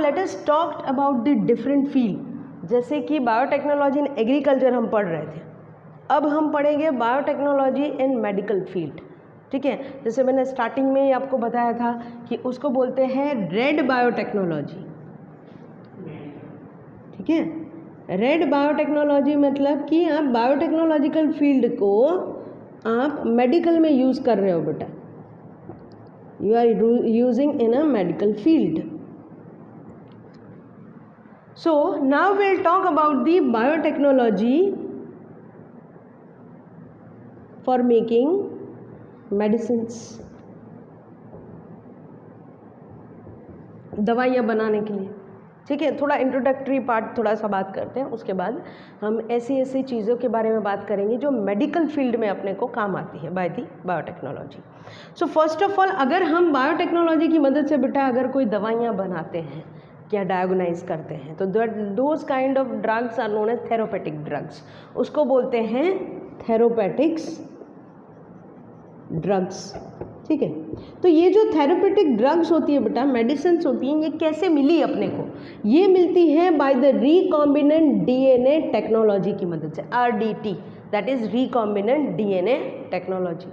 Let us talk about the different field. जैसे कि biotechnology in agriculture हम पढ़ रहे थे, अब हम पढ़ेंगे बायोटेक्नोलॉजी इन मेडिकल फील्ड। ठीक है, जैसे मैंने स्टार्टिंग में ही आपको बताया था कि उसको बोलते हैं रेड बायोटेक्नोलॉजी। ठीक है, रेड बायोटेक्नोलॉजी मतलब कि आप बायोटेक्नोलॉजिकल फील्ड को आप मेडिकल में यूज़ कर रहे हो बेटा, you are using in a medical field. So now we'll talk about the biotechnology for making medicines, दवाइयाँ बनाने के लिए। ठीक है, थोड़ा इंट्रोडक्टरी पार्ट थोड़ा सा बात करते हैं, उसके बाद हम ऐसी ऐसी चीज़ों के बारे में बात करेंगे जो मेडिकल फील्ड में अपने को काम आती है by the biotechnology. So first of all, अगर हम बायोटेक्नोलॉजी की मदद से बेटा अगर कोई दवाइयाँ बनाते हैं या डायग्नोज करते हैं तो those kind of drugs are known as therapeutic drugs, उसको बोलते हैं थेरोपेटिक्स ड्रग्स। ठीक है, तो ये जो थेरेपेटिक ड्रग्स होती है बेटा, मेडिसिन्स होती हैं, ये कैसे मिली अपने को? ये मिलती है by the recombinant DNA technology की मदद से, RDT, that is recombinant DNA technology.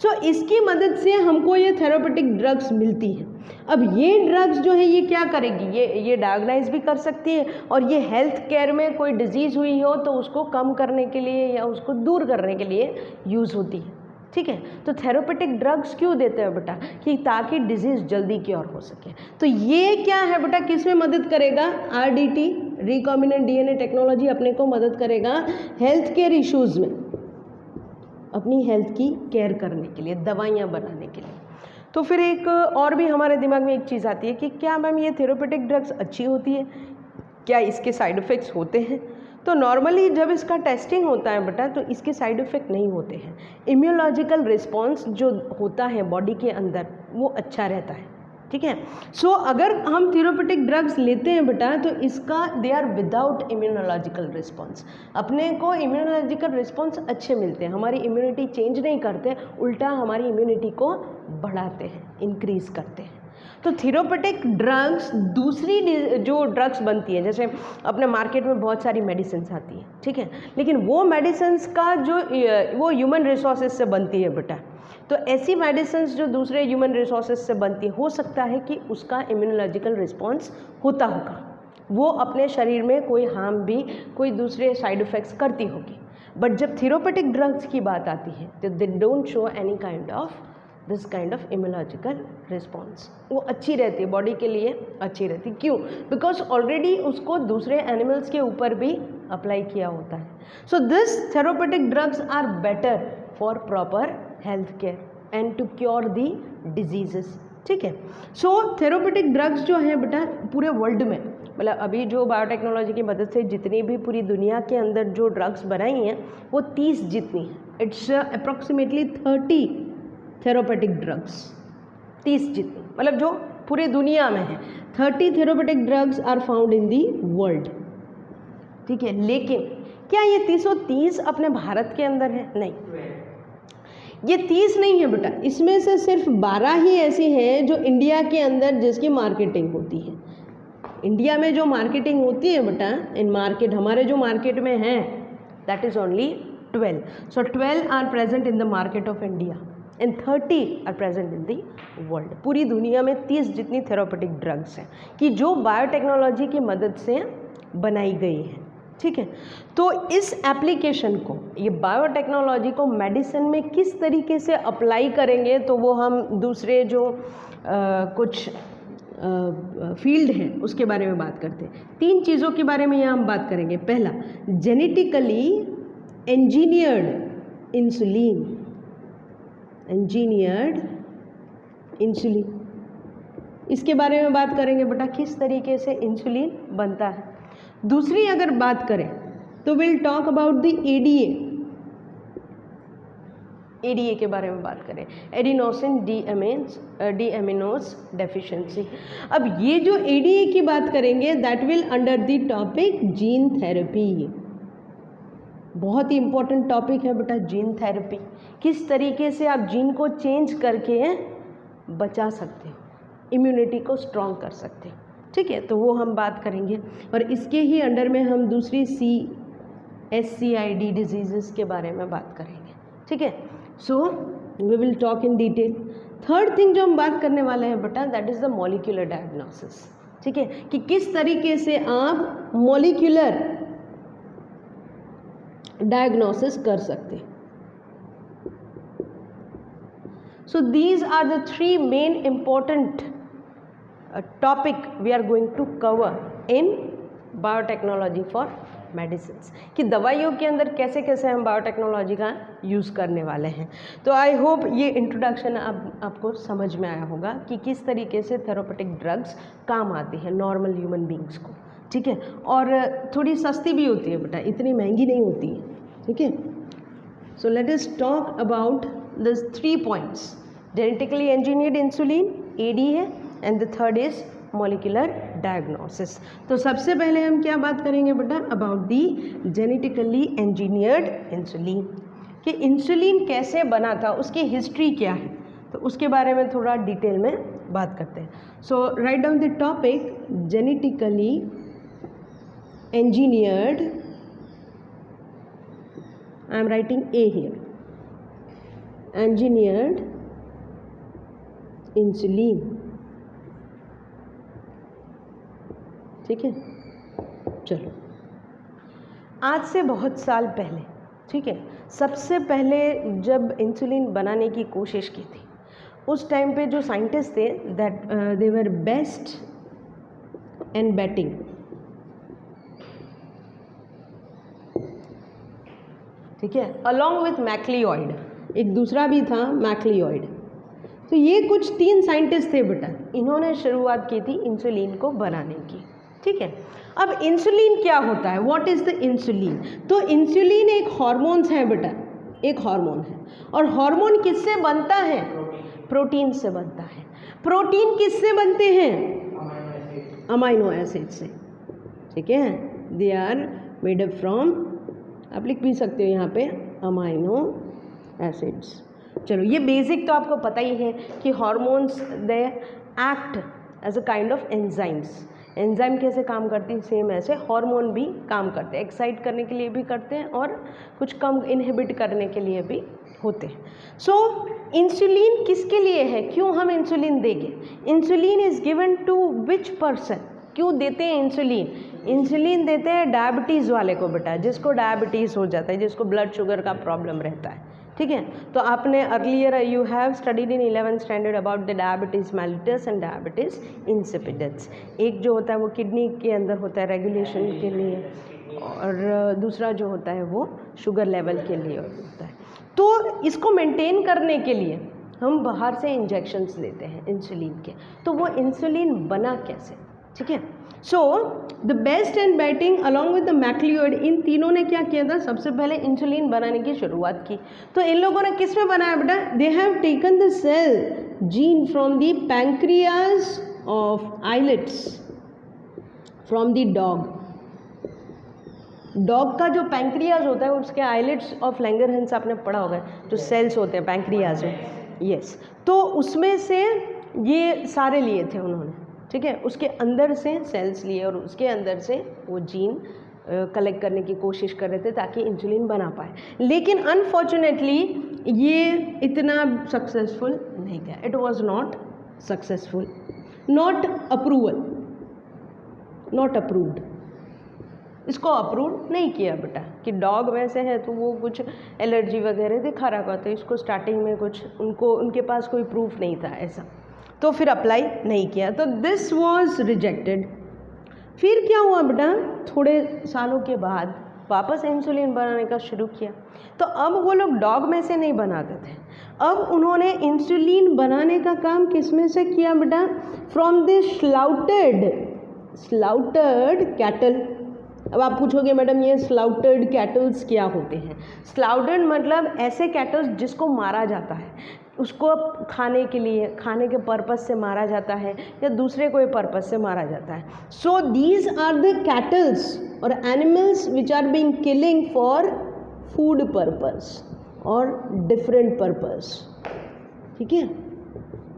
So इसकी मदद से हमको ये थेरेपेटिक ड्रग्स मिलती हैं। अब ये ड्रग्स जो है ये क्या करेगी, ये डायग्नाइज भी कर सकती है और ये हेल्थ केयर में कोई डिजीज़ हुई हो तो उसको कम करने के लिए या उसको दूर करने के लिए यूज़ होती है। ठीक है, तो थेरेपेटिक ड्रग्स क्यों देते हैं बेटा, कि ताकि डिजीज़ जल्दी क्योर हो सके। तो ये क्या है बेटा, किस में मदद करेगा? RDT, रिकॉम्बिनेंट डीएनए टेक्नोलॉजी अपने को मदद करेगा हेल्थ केयर इश्यूज़ में, अपनी हेल्थ की केयर करने के लिए, दवाइयाँ बनाने के लिए। तो फिर एक और भी हमारे दिमाग में एक चीज़ आती है कि क्या मैम ये थेरेपेटिक ड्रग्स अच्छी होती है, क्या इसके साइड इफ़ेक्ट्स होते हैं? तो नॉर्मली जब इसका टेस्टिंग होता है बेटा तो इसके साइड इफ़ेक्ट नहीं होते हैं। इम्यूनोलॉजिकल रिस्पॉन्स जो होता है बॉडी के अंदर वो अच्छा रहता है। ठीक है, सो अगर हम थेरेपेटिक ड्रग्स लेते हैं बेटा तो इसका they are without immunological response, अपने को इम्यूनोलॉजिकल रिस्पॉन्स अच्छे मिलते हैं, हमारी इम्यूनिटी चेंज नहीं करते, उल्टा हमारी इम्यूनिटी को बढ़ाते हैं, इंक्रीज़ करते हैं। तो थेरेपेटिक ड्रग्स दूसरी जो ड्रग्स बनती है, जैसे अपने मार्केट में बहुत सारी मेडिसिन्स आती हैं, ठीक है, लेकिन वो मेडिसिन्स का जो वो ह्यूमन रिसोर्सेज से बनती है बेटा, तो ऐसी मेडिसिन्स जो दूसरे ह्यूमन रिसोर्सेज से बनती है, हो सकता है कि उसका इम्यूनोलॉजिकल रिस्पॉन्स होता होगा, वो अपने शरीर में कोई हार्म भी, कोई दूसरे साइड इफ़ेक्ट्स करती होगी। बट जब थेरेपेटिक ड्रग्स की बात आती है तो they don't show any kind of this kind of immunological response, वो अच्छी रहती है, बॉडी के लिए अच्छी रहती है। क्यों? बिकॉज ऑलरेडी उसको दूसरे एनिमल्स के ऊपर भी अप्लाई किया होता है। So this therapeutic drugs are better for proper health care and to cure the diseases. ठीक है, सो थेरेपेटिक ड्रग्स जो है बेटा पूरे वर्ल्ड में, मतलब अभी जो बायोटेक्नोलॉजी की मदद से जितनी भी पूरी दुनिया के अंदर जो ड्रग्स बनाई हैं वो 30 जितनी हैं, इट्स अप्रॉक्सीमेटली 30 थेरेपेटिक ड्रग्स, 30 जितनी, मतलब जो पूरे दुनिया में है 30 therapeutic drugs are found in the world. ठीक है, लेकिन क्या ये 330 अपने भारत के अंदर है? नहीं, ये 30 नहीं है बेटा, इसमें से सिर्फ 12 ही ऐसी हैं जो इंडिया के अंदर जिसकी मार्केटिंग होती है। इंडिया में जो मार्केटिंग होती है बेटा, इन मार्केट हमारे जो मार्केट में है that is only 12। So 12 are present in the market of India and 30 are present in the world. पूरी दुनिया में 30 जितनी थेरेपेटिक ड्रग्स हैं कि जो बायोटेक्नोलॉजी की मदद से बनाई गई है। ठीक है, तो इस एप्लीकेशन को, ये बायोटेक्नोलॉजी को मेडिसिन में किस तरीके से अप्लाई करेंगे, तो वो हम दूसरे जो कुछ फील्ड हैं उसके बारे में बात करते हैं। 3 चीज़ों के बारे में यहाँ हम बात करेंगे। पहला, genetically engineered insulin, engineered insulin, इसके बारे में बात करेंगे बेटा, किस तरीके से इंसुलिन बनता है। दूसरी अगर बात करें तो will talk about the ADA, ADA के बारे में बात करें, एडिनोसिन डीएमिनोज डेफिशिएंसी। अब ये जो एडीए की बात करेंगे that will under the topic gene therapy. बहुत ही इंपॉर्टेंट टॉपिक है बेटा जीन थेरेपी, किस तरीके से आप जीन को चेंज करके बचा सकते हो, इम्यूनिटी को स्ट्रॉन्ग कर सकते हो। ठीक है, तो वो हम बात करेंगे। और इसके ही अंडर में हम दूसरी SCID डिजीज़ के बारे में बात करेंगे। ठीक है, so we will talk in detail. Third thing जो हम बात करने वाले हैं बेटा, that is the molecular diagnosis. ठीक है, कि किस तरीके से आप मॉलिक्यूलर डायग्नोसिस कर सकते हैं। So these are the 3 main important topic we are going to cover in biotechnology for medicines, कि दवाइयों के अंदर कैसे कैसे हम बायोटेक्नोलॉजी का यूज़ करने वाले हैं। तो आई होप ये इंट्रोडक्शन आपको समझ में आया होगा कि किस तरीके से थेराप्यूटिक ड्रग्स काम आती है नॉर्मल ह्यूमन बींग्स को। ठीक है, और थोड़ी सस्ती भी होती है बेटा, इतनी महंगी नहीं होती है। ठीक है, so let us talk about this 3 points. Genetically engineered insulin AD है, and the third is molecular diagnosis. तो सबसे पहले हम क्या बात करेंगे बेटा, about the genetically engineered insulin, कि इंसुलिन कैसे बना था, उसकी हिस्ट्री क्या है, तो उसके बारे में थोड़ा डिटेल में बात करते हैं। So write down the topic genetically engineered, I am writing A here, engineered insulin। ठीक है, चलो आज से बहुत साल पहले, ठीक है, सबसे पहले जब इंसुलिन बनाने की कोशिश की थी, उस टाइम पे जो साइंटिस्ट थे that they were best and batting, ठीक है, अलॉन्ग विथ मैक्लिओइड, एक दूसरा भी था मैक्लिओइड। तो ये कुछ 3 साइंटिस्ट थे बेटा, इन्होंने शुरुआत की थी इंसुलिन को बनाने की। ठीक है, अब इंसुलिन क्या होता है, व्हाट इज़ द इंसुलिन? तो इंसुलिन एक हार्मोन्स है बेटा, एक हार्मोन है, और हार्मोन किससे बनता है? प्रोटीन से बनता है। प्रोटीन किससे बनते हैं? अमाइनो एसिड से। ठीक है, they are made up from, आप लिख भी सकते हो यहाँ पे, अमाइनो एसिड्स। चलो ये बेसिक तो आपको पता ही है कि hormones they act as a kind of enzymes. Enzyme कैसे काम करती है, सेम ऐसे हार्मोन भी काम करते हैं, एक्साइट करने के लिए भी करते हैं और कुछ कम इनहिबिट करने के लिए भी होते हैं। सो इंसुलिन किसके लिए है, क्यों हम इंसुलिन देंगे? Insulin is given to which person? क्यों देते हैं इंसुलिन? इंसुलिन देते हैं डायबिटीज़ वाले को बेटा, जिसको डायबिटीज़ हो जाता है, जिसको ब्लड शुगर का प्रॉब्लम रहता है। ठीक है, तो आपने earlier you have studied in 11th standard about the diabetes mellitus and diabetes insipidus. एक जो होता है वो किडनी के अंदर होता है रेगुलेशन के लिए, और दूसरा जो होता है वो शुगर लेवल के लिए होता है। तो इसको मेंटेन करने के लिए हम बाहर से इंजेक्शंस देते हैं इंसुलिन के। तो वो इंसुलिन बना कैसे? ठीक है, so the best and batting along with the MacLeod, इन तीनों ने क्या किया था, सबसे पहले इंसुलिन बनाने की शुरुआत की। तो इन लोगों ने किस में बनाया बेटा? They have taken the cell gene from the pancreas of islets from the dog. Dog का जो पैंक्रियाज होता है उसके आइलेट्स ऑफ लैंगरहैंस आपने पढ़ा होगा, जो सेल्स होते हैं पैंक्रियाज में, यस। तो उसमें से ये सारे लिए थे उन्होंने। ठीक है, उसके अंदर से सेल्स लिए और उसके अंदर से वो जीन कलेक्ट करने की कोशिश कर रहे थे ताकि इंसुलिन बना पाए। लेकिन अनफॉर्चुनेटली ये इतना सक्सेसफुल नहीं गया, it was not successful, not approved. इसको अप्रूव नहीं किया बेटा, कि डॉग वैसे है तो वो कुछ एलर्जी वगैरह दिखा रहा था, तो इसको स्टार्टिंग में कुछ उनके पास कोई प्रूफ नहीं था ऐसा, तो फिर अप्लाई नहीं किया, तो दिस वाज रिजेक्टेड। फिर क्या हुआ बेटा, थोड़े सालों के बाद वापस इंसुलिन बनाने का शुरू किया। तो अब वो लोग डॉग में से नहीं बनाते थे, अब उन्होंने इंसुलिन बनाने का काम किस में से किया बेटा? From the slaughtered cattle. अब आप पूछोगे मैडम ये स्लाउटर्ड कैटल्स क्या होते हैं? स्लाउटर्ड मतलब ऐसे कैटल्स जिसको मारा जाता है, उसको खाने के लिए, खाने के पर्पस से मारा जाता है या दूसरे कोई पर्पस से मारा जाता है। So these are the cattles और animals which are being killing for food purpose और डिफरेंट पर्पस। ठीक है,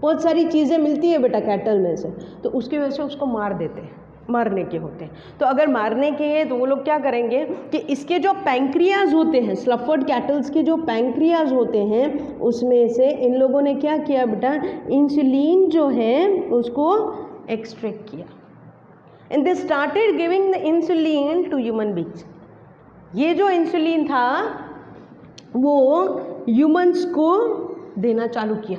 बहुत सारी चीज़ें मिलती है बेटा कैटल में से, तो उसकी वजह से उसको मार देते हैं, मारने के होते हैं। तो अगर मारने के हैं तो वो लोग क्या करेंगे कि इसके जो पैंक्रियाज होते हैं, स्लफर्ड कैटल्स के जो पैंक्रियाज होते हैं, उसमें से इन लोगों ने क्या किया बेटा, इंसुलिन जो है उसको एक्सट्रैक्ट किया, and they started giving the insulin to human beings. ये जो इंसुलिन था वो ह्यूमंस को देना चालू किया।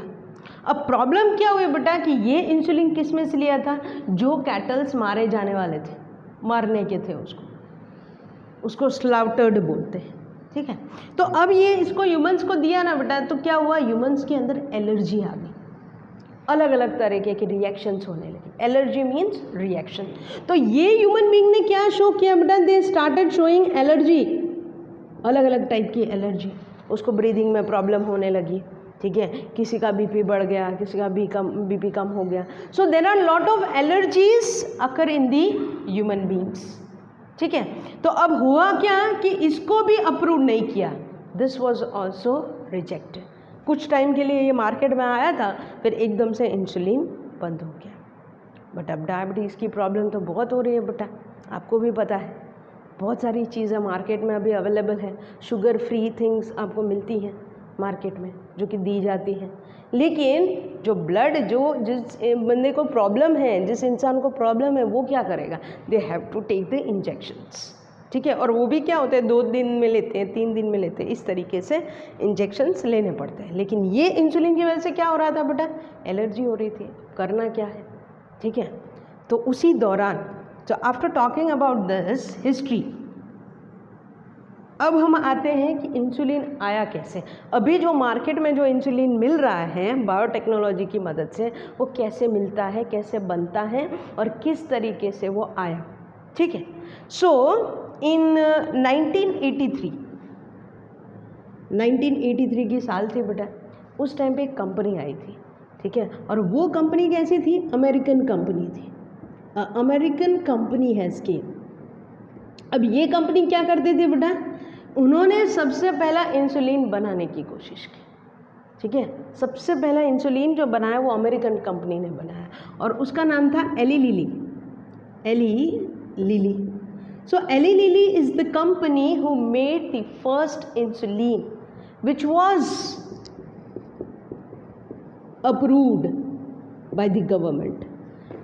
अब प्रॉब्लम क्या हुई बेटा कि ये इंसुलिन किस में से लिया था, जो कैटल्स मारे जाने वाले थे, मारने के थे उसको स्लाउटर्ड बोलते हैं, ठीक है। तो अब ये इसको ह्यूमंस को दिया ना बेटा, तो क्या हुआ, ह्यूमंस के अंदर एलर्जी आ गई, अलग अलग तरीके के रिएक्शंस होने लगे। Allergy means reaction. तो ये ह्यूमन बीइंग ने क्या शो किया बेटा, दे स्टार्टेड शोइंग एलर्जी, अलग अलग टाइप की एलर्जी। उसको ब्रीदिंग में प्रॉब्लम होने लगी, ठीक है, किसी का बीपी बढ़ गया, किसी का बीपी कम हो गया। So there are lot of allergies occur in the human beings, ठीक है। तो अब हुआ क्या कि इसको भी अप्रूव नहीं किया, दिस वॉज ऑल्सो रिजेक्टेड। कुछ टाइम के लिए ये मार्केट में आया था, फिर एकदम से इंसुलिन बंद हो गया। बट अब डायबिटीज़ की प्रॉब्लम तो बहुत हो रही है बेटा, आपको भी पता है, बहुत सारी चीज़ें मार्केट में अभी अवेलेबल है, शुगर फ्री थिंग्स आपको मिलती हैं मार्केट में जो कि दी जाती हैं। लेकिन जो ब्लड, जो जिस बंदे को प्रॉब्लम है, जिस इंसान को प्रॉब्लम है, वो क्या करेगा, they have to take the injections, ठीक है। और वो भी क्या होते हैं, 2 दिन में लेते हैं, 3 दिन में लेते हैं, इस तरीके से इंजेक्शंस लेने पड़ते हैं। लेकिन ये इंसुलिन की वजह से क्या हो रहा था बेटा, एलर्जी हो रही थी, करना क्या है, ठीक है। तो उसी दौरान, तो after talking about this history, अब हम आते हैं कि इंसुलिन आया कैसे। अभी जो मार्केट में जो इंसुलिन मिल रहा है बायोटेक्नोलॉजी की मदद से, वो कैसे मिलता है, कैसे बनता है और किस तरीके से वो आया, ठीक है। सो इन 1983 की साल थी बेटा, उस टाइम पे एक कंपनी आई थी, ठीक है। और वो कंपनी कैसी थी, अमेरिकन कंपनी थी, अमेरिकन कंपनी हैज़ केम। अब ये कंपनी क्या करती थी बेटा, उन्होंने सबसे पहला इंसुलिन बनाने की कोशिश की, ठीक है। सबसे पहला इंसुलिन जो बनाया वो अमेरिकन कंपनी ने बनाया, और उसका नाम था Eli Lilly. So Eli Lilly is the company who made the first insulin which was approved by the government.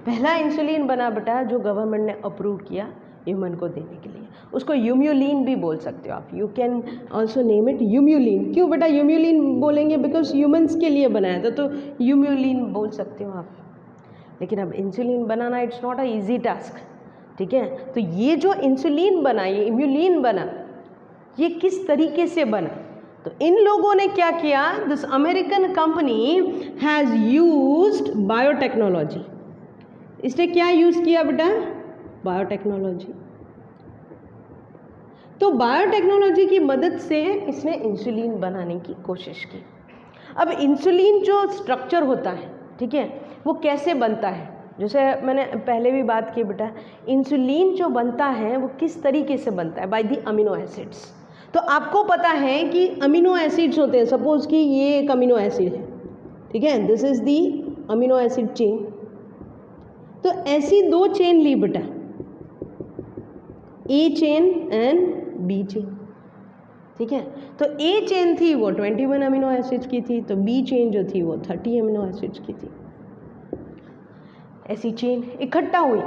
पहला इंसुलिन बना बेटा जो गवर्नमेंट ने अप्रूव किया ह्यूमन को देने के लिए। उसको ह्यूम्यूलिन भी बोल सकते हो आप, you can also name it Humulin. क्यों बेटा ह्यूम्यूलिन बोलेंगे, बिकॉज ह्यूमंस के लिए बनाया था, तो ह्यूम्यूलिन बोल सकते हो आप। लेकिन अब insulin banana it's not a easy task, ठीक है। तो ये जो इंसुलिन बना, ये इम्यूलिन बना, ये किस तरीके से बना, तो इन लोगों ने क्या किया, this American company has used biotechnology. इसने क्या यूज़ किया बेटा, बायोटेक्नोलॉजी। तो बायोटेक्नोलॉजी की मदद से इसने इंसुलिन बनाने की कोशिश की। अब इंसुलिन जो स्ट्रक्चर होता है, ठीक है, वो कैसे बनता है, जैसे मैंने पहले भी बात की बेटा, इंसुलिन जो बनता है वो किस तरीके से बनता है, बाय दी अमीनो एसिड्स। तो आपको पता है कि अमीनो एसिड्स होते हैं, सपोज कि ये एक अमीनो एसिड है, ठीक है, this is the amino acid chain. तो ऐसी 2 चेन ली बेटा, ए चेन एंड बी चेन, ठीक है। तो ए चेन थी वो 21 अमीनो एसिड्स की थी, तो बी चेन जो थी वो 30 अमीनो एसिड्स की थी। ऐसी चेन इकट्ठा हुई।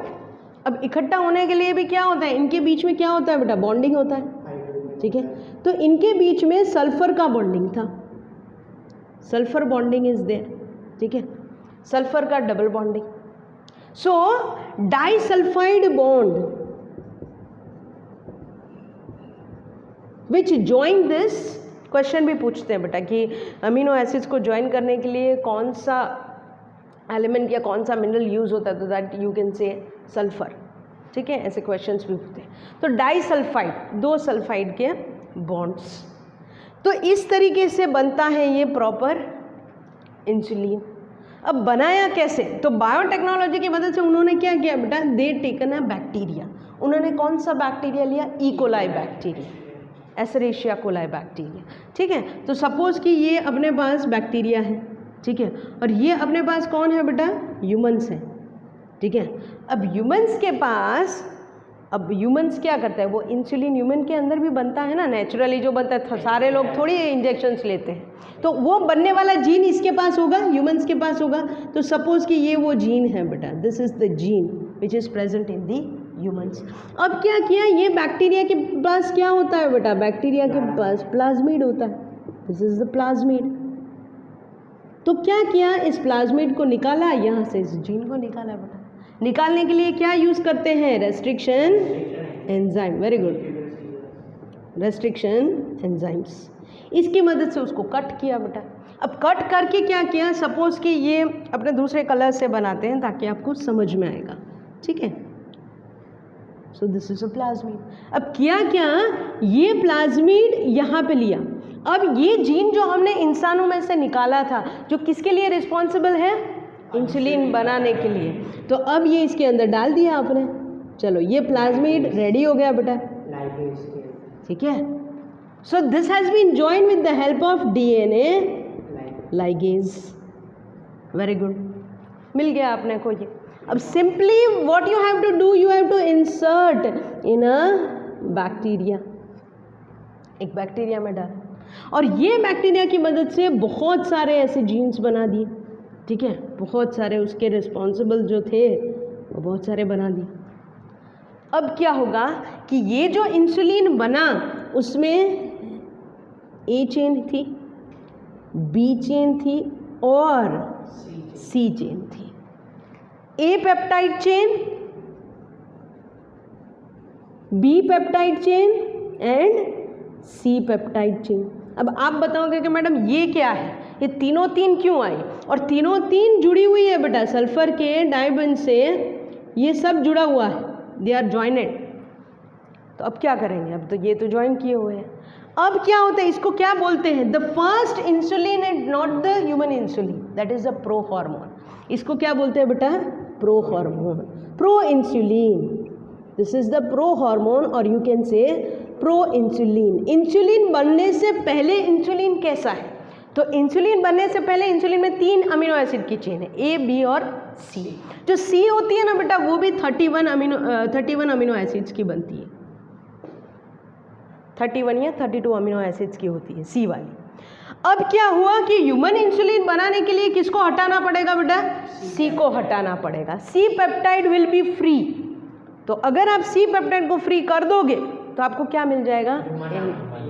अब इकट्ठा होने के लिए भी क्या होता है, इनके बीच में क्या होता है बेटा, बॉन्डिंग होता है, ठीक है। तो इनके बीच में सल्फर का बॉन्डिंग था, सल्फर बॉन्डिंग इज देयर, ठीक है, सल्फर का double bonding. So disulphide bond which join this, question भी पूछते हैं बेटा कि अमीनो एसिड्स को ज्वाइन करने के लिए कौन सा एलिमेंट या कौन सा मिनरल यूज़ होता है, तो दैट यू कैन से सल्फर, ठीक है, ऐसे क्वेश्चंस भी होते हैं। तो डाइसल्फाइड, 2 सल्फाइड के बॉन्ड्स, तो इस तरीके से बनता है ये प्रॉपर इंसुलिन। अब बनाया कैसे, तो बायोटेक्नोलॉजी की मदद से उन्होंने क्या किया बेटा, दे टेकन अ बैक्टीरिया। उन्होंने कौन सा बैक्टीरिया लिया, E coli bacteria, Escherichia coli bacteria, ठीक है। तो सपोज कि ये अपने पास बैक्टीरिया है, ठीक है। और ये अपने पास कौन है बेटा, ह्यूमंस है, ठीक है। अब ह्यूमंस के पास, अब ह्यूमंस क्या करता है, वो इंसुलिन ह्यूमन के अंदर भी बनता है ना, नेचुरली जो बनता है, सारे लोग थोड़ी इंजेक्शंस लेते हैं, तो वो बनने वाला जीन इसके पास होगा, ह्यूमंस के पास होगा। तो सपोज कि ये वो जीन है बेटा, this is the gene which is present in the humans. अब क्या किया, ये बैक्टीरिया के पास क्या होता है बेटा, बैक्टीरिया के पास प्लाज्मिड होता है, दिस इज द प्लाज्मिड। तो क्या किया, इस प्लाज्मिड को निकाला, यहाँ से इस जीन को निकाला बेटा। निकालने के लिए क्या यूज़ करते हैं, restriction enzyme, very good, restriction enzymes, इसकी मदद से उसको कट किया बेटा। अब कट करके क्या किया, सपोज कि ये अपने दूसरे कलर से बनाते हैं ताकि आपको समझ में आएगा, ठीक है। So this is a plasmid. अब किया क्या, ये प्लाज्मिड यहाँ पे लिया। अब ये जीन जो हमने इंसानों में से निकाला था, जो किसके लिए रिस्पॉन्सिबल है, इंसुलिन बनाने के लिए, तो अब ये इसके अंदर डाल दिया आपने, चलो ये प्लाज्मिड रेडी हो गया बेटा, ठीक है। So this has been joined with the help of DNA ligase, very good, मिल गया आपने को ये। अब simply what you have to do, you have to insert in a bacteria, एक बैक्टीरिया में डाल, और ये बैक्टीरिया की मदद से बहुत सारे ऐसे जीन्स बना दिए, ठीक है, बहुत सारे उसके रिस्पॉन्सिबल जो थे वो बहुत सारे बना दिए। अब क्या होगा कि ये जो इंसुलिन बना उसमें ए चेन थी, बी चेन थी और सी चेन थी। A peptide chain, B peptide chain and C peptide chain. अब आप बताओगे कि मैडम ये क्या है, ये तीनों तीन क्यों आई, और तीनों तीन जुड़ी हुई है बेटा, सल्फर के डाइबन से ये सब जुड़ा हुआ है, दे आर जॉइनेड। तो अब क्या करेंगे, अब तो ये तो ज्वाइन किए हुए हैं। अब क्या होता है, इसको क्या बोलते हैं, the first insulin and not the human insulin, that is the prohormone. इसको क्या बोलते हैं बेटा, prohormone, proinsulin, this is the prohormone, और you can say proinsulin. Insulin बनने से पहले इंसुलिन कैसा है, तो इंसुलिन बनने से पहले इंसुलिन में 3 अमीनो एसिड की चेन है, ए बी और सी। जो सी होती है ना बेटा, वो भी 31 अमीनो एसिड्स की बनती है, 31 या 32 अमीनो एसिड्स की होती है सी वाली। अब क्या हुआ कि ह्यूमन इंसुलिन बनाने के लिए किसको हटाना पड़ेगा बेटा, सी को हटाना पड़ेगा। C peptide will be free, तो अगर आप सी पेप्टाइड को फ्री कर दोगे तो आपको क्या मिल जाएगा,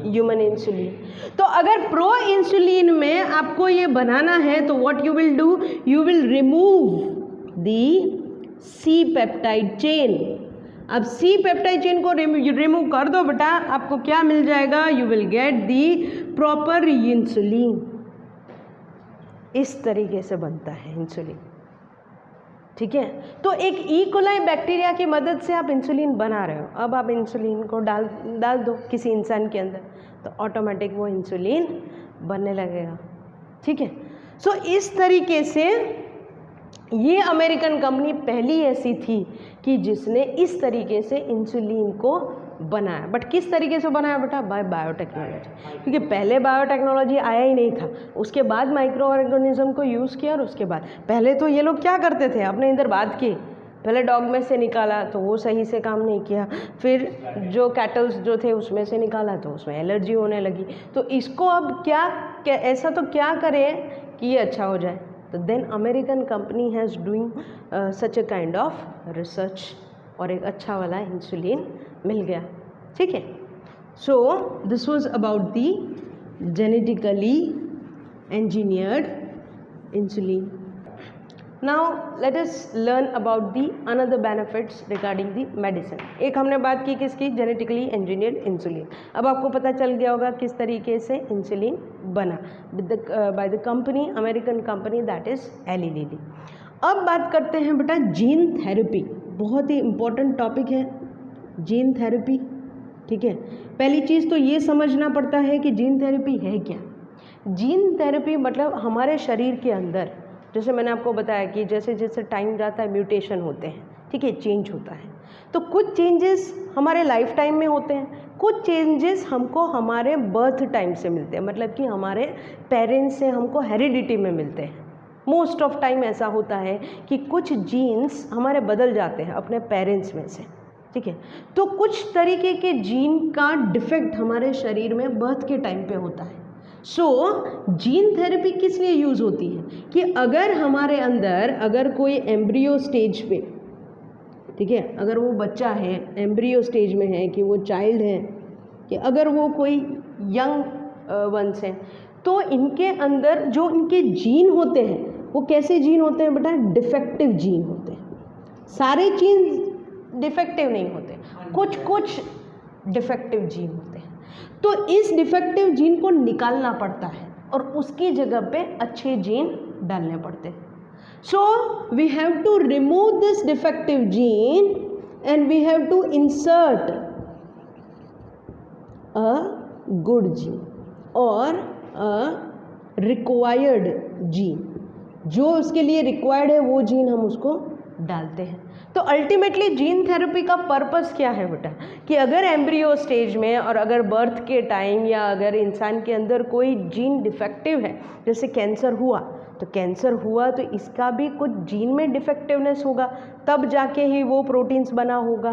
ह्यूमन इंसुलिन। तो अगर प्रो इंसुलिन में आपको ये बनाना है तो what you will do, you will remove the C peptide chain. अब सी पेप्टाइड चेन को रिमूव कर दो बेटा, आपको क्या मिल जाएगा, you will get the proper insulin. इस तरीके से बनता है इंसुलिन, ठीक है। तो एक ई कोलाई बैक्टीरिया की मदद से आप इंसुलिन बना रहे हो। अब आप इंसुलिन को डाल दो किसी इंसान के अंदर, तो ऑटोमेटिक वो इंसुलिन बनने लगेगा, ठीक है। सो इस तरीके से ये अमेरिकन कंपनी पहली ऐसी थी कि जिसने इस तरीके से इंसुलिन को बनाया। बट किस तरीके से बनाया बेटा, बाय बायोटेक्नोलॉजी, क्योंकि पहले बायोटेक्नोलॉजी आया ही नहीं था, उसके बाद माइक्रो ऑर्गेनिज्म को यूज़ किया, और उसके बाद पहले तो ये लोग क्या करते थे, अपने इधर बात की, पहले डॉग में से निकाला तो वो सही से काम नहीं किया, फिर जो कैटल्स जो थे उसमें से निकाला तो उसमें एलर्जी होने लगी, तो इसको अब क्या ऐसा तो क्या करें कि ये अच्छा हो जाए। तो then American company has doing such a kind of research, और एक अच्छा वाला इंसुलिन मिल गया, ठीक है। So this was about the genetically engineered insulin. Now let us learn about the another benefits regarding the medicine. एक हमने बात की किसकी, जेनेटिकली इंजीनियर्ड इंसुलिन। अब आपको पता चल गया होगा किस तरीके से इंसुलिन बना by the company, American company, that is Eli Lilly. अब बात करते हैं बेटा जीन थेरेपी, बहुत ही इम्पोर्टेंट टॉपिक है जीन थेरेपी, ठीक है। पहली चीज़ तो ये समझना पड़ता है कि जीन थेरेपी है क्या। जीन थेरेपी मतलब हमारे शरीर के अंदर, जैसे मैंने आपको बताया कि जैसे जैसे टाइम जाता है म्यूटेशन होते हैं, ठीक है, चेंज होता है। तो कुछ चेंजेस हमारे लाइफ टाइम में होते हैं, कुछ चेंजेस हमको हमारे बर्थ टाइम से मिलते हैं, मतलब कि हमारे पेरेंट्स से हमको हेरिडिटी में मिलते हैं, मोस्ट ऑफ टाइम ऐसा होता है कि कुछ जीन्स हमारे बदल जाते हैं अपने पेरेंट्स में से, ठीक है। तो कुछ तरीके के जीन का डिफेक्ट हमारे शरीर में बर्थ के टाइम पे होता है। जीन थेरेपी किस लिए यूज़ होती है कि अगर हमारे अंदर अगर कोई एम्ब्रियो स्टेज पे, ठीक है, अगर वो बच्चा है एम्ब्रियो स्टेज में है, कि वो चाइल्ड है, कि अगर वो कोई यंग वंस हैं, तो इनके अंदर जो इनके जीन होते हैं वो कैसे जीन होते हैं बेटा? डिफेक्टिव जीन होते हैं। सारे जीन डिफेक्टिव नहीं होते, कुछ कुछ डिफेक्टिव जीन होते हैं। तो इस डिफेक्टिव जीन को निकालना पड़ता है और उसकी जगह पे अच्छे जीन डालने पड़ते हैं। So we have to remove this defective gene and we have to insert a good gene or a required gene। जो उसके लिए रिक्वायर्ड है वो जीन हम उसको डालते हैं। तो अल्टीमेटली जीन थेरेपी का पर्पस क्या है बेटा? कि अगर एम्ब्रियो स्टेज में और अगर बर्थ के टाइम या अगर इंसान के अंदर कोई जीन डिफेक्टिव है, जैसे कैंसर हुआ, तो कैंसर हुआ तो इसका भी कुछ जीन में डिफेक्टिवनेस होगा, तब जाके ही वो प्रोटीन्स बना होगा,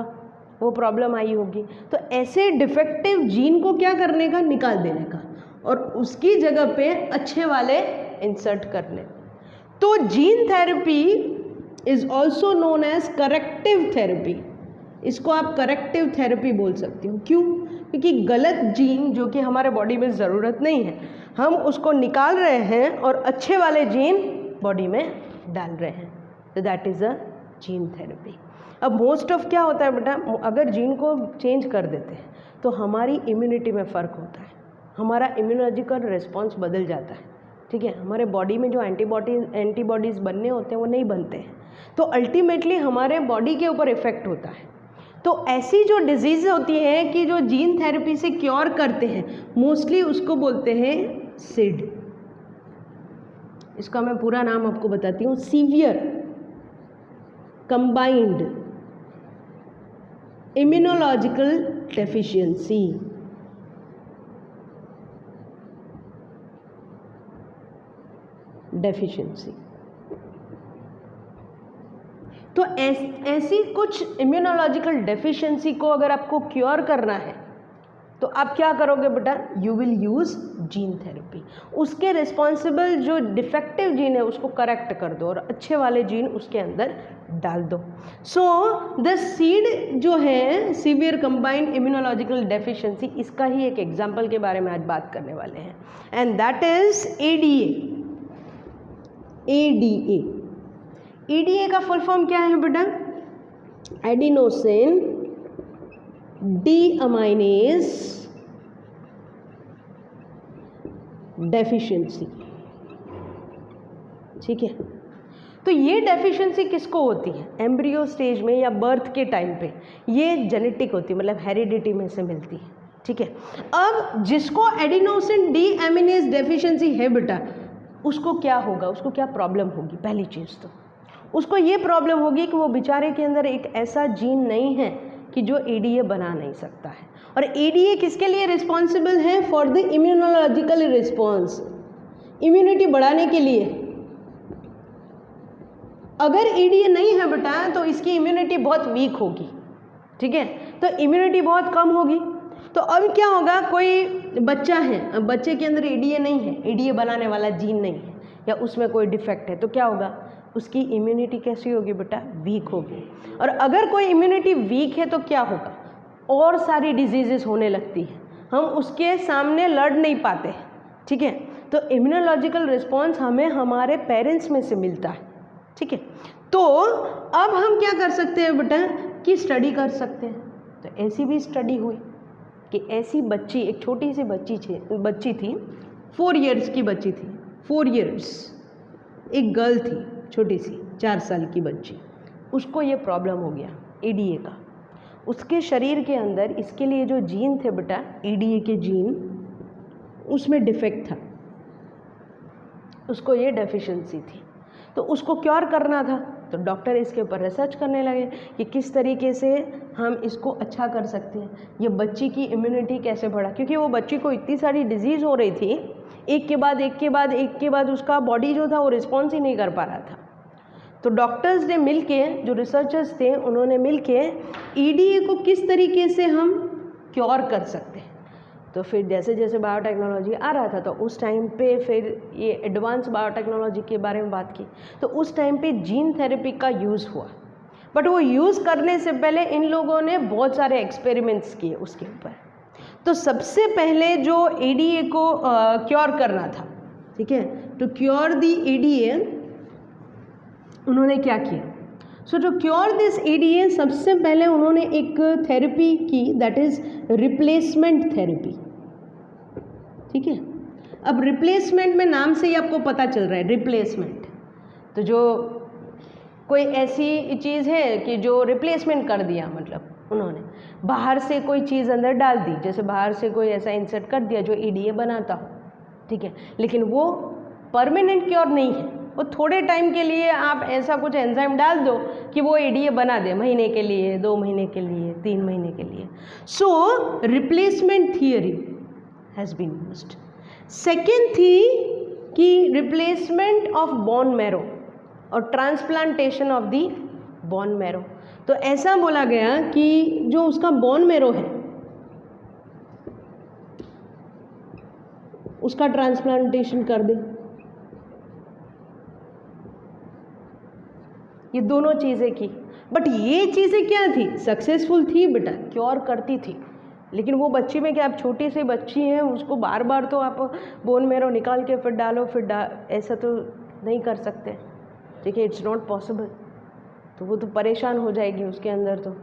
वो प्रॉब्लम आई होगी। तो ऐसे डिफेक्टिव जीन को क्या करने का? निकाल देने का और उसकी जगह पे अच्छे वाले इंसर्ट करने। तो gene therapy is also known as corrective therapy. इसको आप करेक्टिव थेरेपी बोल सकते हो। क्यों? क्योंकि गलत जीन जो कि हमारे बॉडी में ज़रूरत नहीं है, हम उसको निकाल रहे हैं और अच्छे वाले जीन बॉडी में डाल रहे हैं। तो that is a gene therapy. अब मोस्ट ऑफ क्या होता है बेटा? अगर जीन को चेंज कर देते हैं तो हमारी इम्यूनिटी में फ़र्क होता है, हमारा इम्यूनोलॉजिकल रिस्पॉन्स बदल जाता है, ठीक है। हमारे बॉडी में जो एंटीबॉडीज़ बनने होते हैं वो नहीं बनते हैं, तो अल्टीमेटली हमारे बॉडी के ऊपर इफ़ेक्ट होता है। तो ऐसी जो डिजीज़ होती हैं कि जो जीन थेरेपी से क्योर करते हैं, मोस्टली उसको बोलते हैं सिड। इसका मैं पूरा नाम आपको बताती हूँ, सीवियर कंबाइंड इम्यूनोलॉजिकल डेफिशिएंसी। तो ऐसी कुछ इम्यूनोलॉजिकल डेफिशिएंसी को अगर आपको क्योर करना है तो आप क्या करोगे बेटा? You will use gene therapy. उसके रिस्पॉन्सिबल जो डिफेक्टिव जीन है उसको करेक्ट कर दो और अच्छे वाले जीन उसके अंदर डाल दो। सो द सीड जो है सीवियर कंबाइंड इम्यूनोलॉजिकल डेफिशिएंसी, इसका ही एक एग्जाम्पल के बारे में आज बात करने वाले हैं, and that is ADA. ADA का फुल फॉर्म क्या है बेटा? एडिनोसिन डीअमाइनेज डेफिशिएंसी, ठीक है। तो ये डेफिशिएंसी किसको होती है? एम्ब्रियो स्टेज में या बर्थ के टाइम पे ये जेनेटिक होती है, मतलब हेरिडिटी में से मिलती है, ठीक है। अब जिसको एडिनोसिन डीअमाइनेज डेफिशिएंसी है बेटा, उसको क्या होगा? उसको क्या प्रॉब्लम होगी? पहली चीज़ तो उसको ये प्रॉब्लम होगी कि वो बेचारे के अंदर एक ऐसा जीन नहीं है कि जो एडीए बना नहीं सकता है। और एडीए किसके लिए रिस्पॉन्सिबल है? For the immunological response, immunity बढ़ाने के लिए। अगर एडीए नहीं है बेटा तो इसकी इम्यूनिटी बहुत वीक होगी, ठीक है, तो इम्यूनिटी बहुत कम होगी। तो अब क्या होगा? कोई बच्चा है, अब बच्चे के अंदर एडीए नहीं है, एडीए बनाने वाला जीन नहीं है, या उसमें कोई डिफेक्ट है, तो क्या होगा? उसकी इम्यूनिटी कैसी होगी बेटा? वीक होगी। और अगर कोई इम्यूनिटी वीक है तो क्या होगा? और सारी डिजीजेस होने लगती है, हम उसके सामने लड़ नहीं पाते, ठीक है। तो इम्यूनोलॉजिकल रिस्पॉन्स हमें हमारे पेरेंट्स में से मिलता है, ठीक है। तो अब हम क्या कर सकते हैं बेटा? कि स्टडी कर सकते हैं। तो ऐसी भी स्टडी हुई कि ऐसी बच्ची, एक छोटी सी बच्ची थी 4 इयर्स की बच्ची थी, 4 इयर्स, एक गर्ल थी छोटी सी 4 साल की बच्ची, उसको ये प्रॉब्लम हो गया एडीए का। उसके शरीर के अंदर इसके लिए जो जीन थे बेटा, एडीए के जीन, उसमें डिफेक्ट था, उसको ये डेफिशिएंसी थी। तो उसको क्योर करना था, तो डॉक्टर इसके ऊपर रिसर्च करने लगे कि किस तरीके से हम इसको अच्छा कर सकते हैं, ये बच्ची की इम्यूनिटी कैसे बढ़ा, क्योंकि वो बच्ची को इतनी सारी डिजीज़ हो रही थी, एक के बाद उसका बॉडी जो था वो रिस्पॉन्स ही नहीं कर पा रहा था। तो डॉक्टर्स ने मिलके, जो रिसर्चर्स थे उन्होंने मिलके ईडीए को किस तरीके से हम क्योर कर सकते हैं। तो फिर जैसे जैसे बायोटेक्नोलॉजी आ रहा था तो उस टाइम पे फिर ये एडवांस बायोटेक्नोलॉजी के बारे में बात की, तो उस टाइम पे जीन थेरेपी का यूज़ हुआ। बट वो यूज़ करने से पहले इन लोगों ने बहुत सारे एक्सपेरिमेंट्स किए उसके ऊपर। तो सबसे पहले जो ईडीए को क्योर करना था, ठीक है, टू क्योर दी ईडीए उन्होंने क्या किया। सो टू क्योर दिस ईडीए सबसे पहले उन्होंने एक थेरेपी की, दैट इज रिप्लेसमेंट थेरेपी। ठीक है, अब रिप्लेसमेंट में नाम से ही आपको पता चल रहा है रिप्लेसमेंट, तो जो कोई ऐसी चीज़ है कि जो रिप्लेसमेंट कर दिया, मतलब उन्होंने बाहर से कोई चीज़ अंदर डाल दी, जैसे बाहर से कोई ऐसा इंसर्ट कर दिया जो ईडीए बनाता हो, ठीक है, लेकिन वो परमानेंट क्योर नहीं है, वो थोड़े टाइम के लिए आप ऐसा कुछ एंजाइम डाल दो कि वो ईडीए बना दे, महीने के लिए, 2 महीने के लिए, 3 महीने के लिए। So replacement theory has been used. Second थी कि रिप्लेसमेंट ऑफ बोन मैरो और transplantation of the bone marrow. तो ऐसा बोला गया कि जो उसका बोन मैरो है उसका ट्रांसप्लांटेशन कर दे। ये दोनों चीज़ें की, बट ये चीज़ें क्या थी, सक्सेसफुल थी बेटा, क्योर करती थी, लेकिन वो बच्ची में क्या, आप छोटी सी बच्ची हैं, उसको बार बार तो आप बोन मैरो निकाल के फिर डालो ऐसा तो नहीं कर सकते, ठीक है, इट्स नॉट पॉसिबल, तो वो तो परेशान हो जाएगी उसके अंदर। तो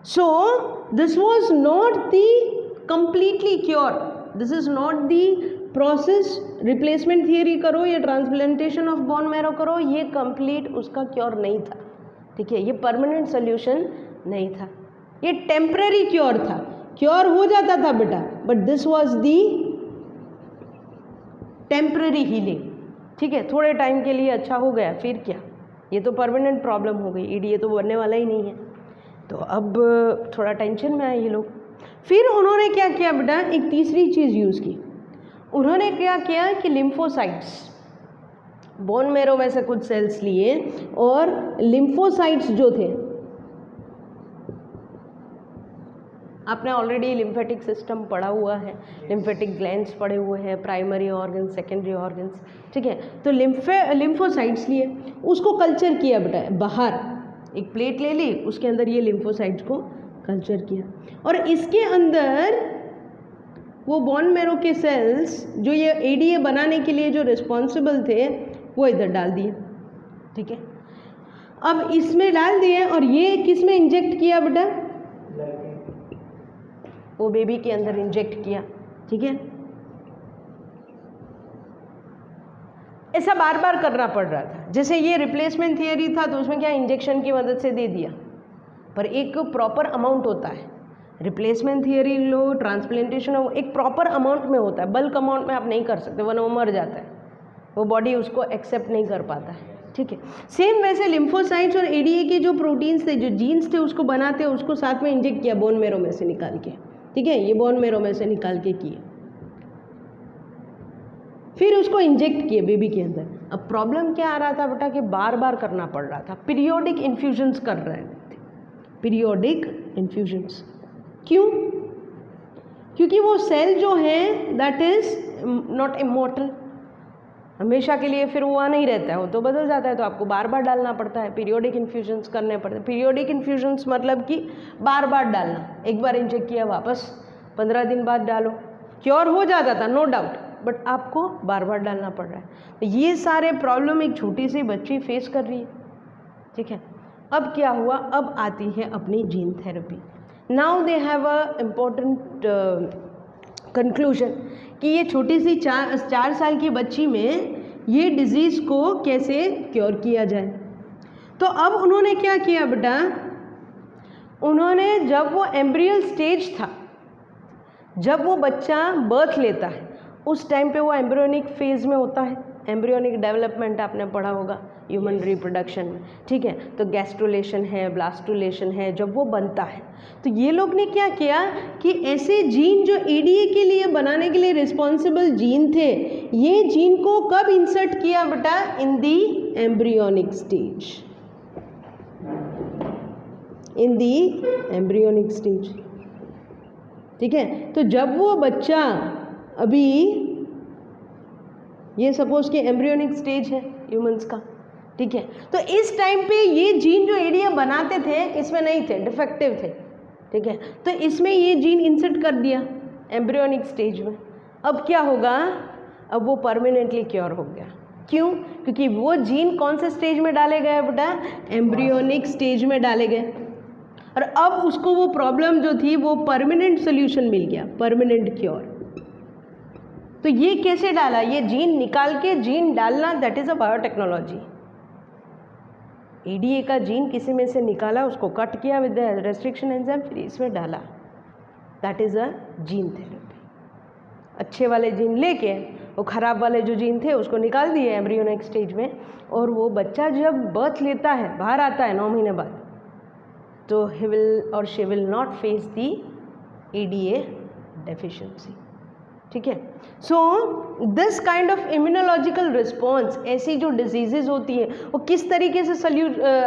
so this was not the completely cure, this is not the process, replacement theory करो या ट्रांसप्लांटेशन ऑफ बोन मैरो करो, ये कंप्लीट उसका क्योर नहीं था, ठीक है, ये परमानेंट सोल्यूशन नहीं था, ये टेम्पररी क्योर था, क्योर हो जाता था बेटा, but this was the temporary healing, ठीक है, थोड़े टाइम के लिए अच्छा हो गया, फिर क्या, ये तो परमानेंट प्रॉब्लम हो गई, ईडीए तो बनने वाला ही नहीं है। तो अब थोड़ा टेंशन में आए ये लोग। फिर उन्होंने क्या किया बेटा, एक तीसरी चीज़ यूज़ की, उन्होंने क्या किया कि लिम्फोसाइट्स, बोन मैरो में से कुछ सेल्स लिए और लिम्फोसाइट्स जो थे, आपने ऑलरेडी लिम्फेटिक सिस्टम पढ़ा हुआ है, लिम्फेटिक ग्लैंड्स पढ़े हुए हैं, प्राइमरी ऑर्गन्स, सेकेंडरी ऑर्गन्स, ठीक है, तो लिम्फोसाइट्स लिए, उसको कल्चर किया बेटा, बाहर एक प्लेट ले ली, उसके अंदर ये लिम्फोसाइट्स को कल्चर किया, और इसके अंदर वो बोन मैरो के सेल्स जो ये ईडीए बनाने के लिए जो रिस्पॉन्सिबल थे वो इधर डाल दिए, ठीक है, अब इसमें डाल दिए, और ये किस में इंजेक्ट किया बेटा, वो बेबी के अंदर इंजेक्ट किया, ठीक है, ऐसा बार बार करना पड़ रहा था। जैसे ये रिप्लेसमेंट थियरी था तो उसमें क्या इंजेक्शन की मदद से दे दिया, पर एक प्रॉपर अमाउंट होता है, रिप्लेसमेंट थियरी लो, ट्रांसप्लांटेशन हो, एक प्रॉपर अमाउंट में होता है, बल्क अमाउंट में आप नहीं कर सकते, वरना वो मर जाता है, वो बॉडी उसको एक्सेप्ट नहीं कर पाता है, ठीक है। सेम वैसे लिम्फोसाइट्स और ईडीए के जो प्रोटीन्स थे, जो जीन्स थे, उसको बनाते, उसको साथ में इंजेक्ट किया बोन मैरो में से निकाल के, ठीक है, ये बोन मैरो में से निकाल के किए, फिर उसको इंजेक्ट किए बेबी के अंदर। अब प्रॉब्लम क्या आ रहा था बेटा कि बार बार करना पड़ रहा था, पीरियोडिक इन्फ्यूजन्स कर रहे थे, पीरियोडिक इन्फ्यूजन्स। क्यों? क्योंकि वो सेल जो है दैट इज नॉट इमॉर्टल, हमेशा के लिए फिर वो नहीं रहता है, वो तो बदल जाता है, तो आपको बार बार डालना पड़ता है, पीरियोडिक इन्फ्यूजन्स करने पड़ते हैं। पीरियोडिक इन्फ्यूजन्स मतलब कि बार बार डालना, एक बार इंजेक्ट किया वापस 15 दिन बाद डालो, क्योर हो जाता था नो डाउट, बट आपको बार बार डालना पड़ रहा है। तो ये सारे प्रॉब्लम एक छोटी सी बच्ची फेस कर रही है, ठीक है। अब क्या हुआ, अब आती है अपनी gene therapy. Now they have a important conclusion कि ये छोटी सी 4 साल की बच्ची में ये डिज़ीज़ को कैसे क्योर किया जाए। तो अब उन्होंने क्या किया बेटा, उन्होंने जब वो एम्ब्रियल स्टेज था, जब वो बच्चा बर्थ लेता है, उस टाइम पे वो एम्ब्रियोनिक फेज में होता है, एम्ब्रियोनिक डेवलपमेंट आपने पढ़ा होगा ह्यूमन रिप्रोडक्शन में, ठीक है। तो गैस्ट्रुलेशन है, ब्लास्टुलेशन है, जब वो बनता है तो ये लोग ने क्या किया कि ऐसे जीन जो एडीए के लिए बनाने के लिए रिस्पॉन्सिबल जीन थे, ये जीन को कब इंसर्ट किया बेटा? इन दी एम्ब्रियोनिक स्टेज, इन दी एम्ब्रियोनिक स्टेज, ठीक है। तो जब वो बच्चा अभी, ये सपोज कि एम्ब्रियोनिक स्टेज है ह्यूमंस का, ठीक है, तो इस टाइम पे ये जीन जो एडीए बनाते थे इसमें नहीं थे, डिफेक्टिव थे, ठीक है। तो इसमें ये जीन इंसर्ट कर दिया एम्ब्रियोनिक स्टेज में। अब क्या होगा? अब वो परमानेंटली क्योर हो गया। क्यों? क्योंकि वो जीन कौन से स्टेज में डाले गए बेटा? एम्ब्रियोनिक स्टेज में डाले गए, और अब उसको वो प्रॉब्लम जो थी वो परमानेंट सोल्यूशन मिल गया, परमानेंट क्योर। तो ये कैसे डाला? ये जीन निकाल के जीन डालना, that is a biotechnology. ADA का जीन किसी में से निकाला, उसको कट किया विद द रेस्ट्रिक्शन एंजाइम, फिर इसमें डाला, that is a gene therapy. अच्छे वाले जीन लेके वो ख़राब वाले जो जीन थे उसको निकाल दिए एम्ब्रियोनिक स्टेज में, और वो बच्चा जब बर्थ लेता है, बाहर आता है 9 महीने बाद, तो ही विल और she will not face the ADA deficiency, ठीक है। So this kind of immunological response, ऐसी जो डिजीजेज होती है वो किस तरीके से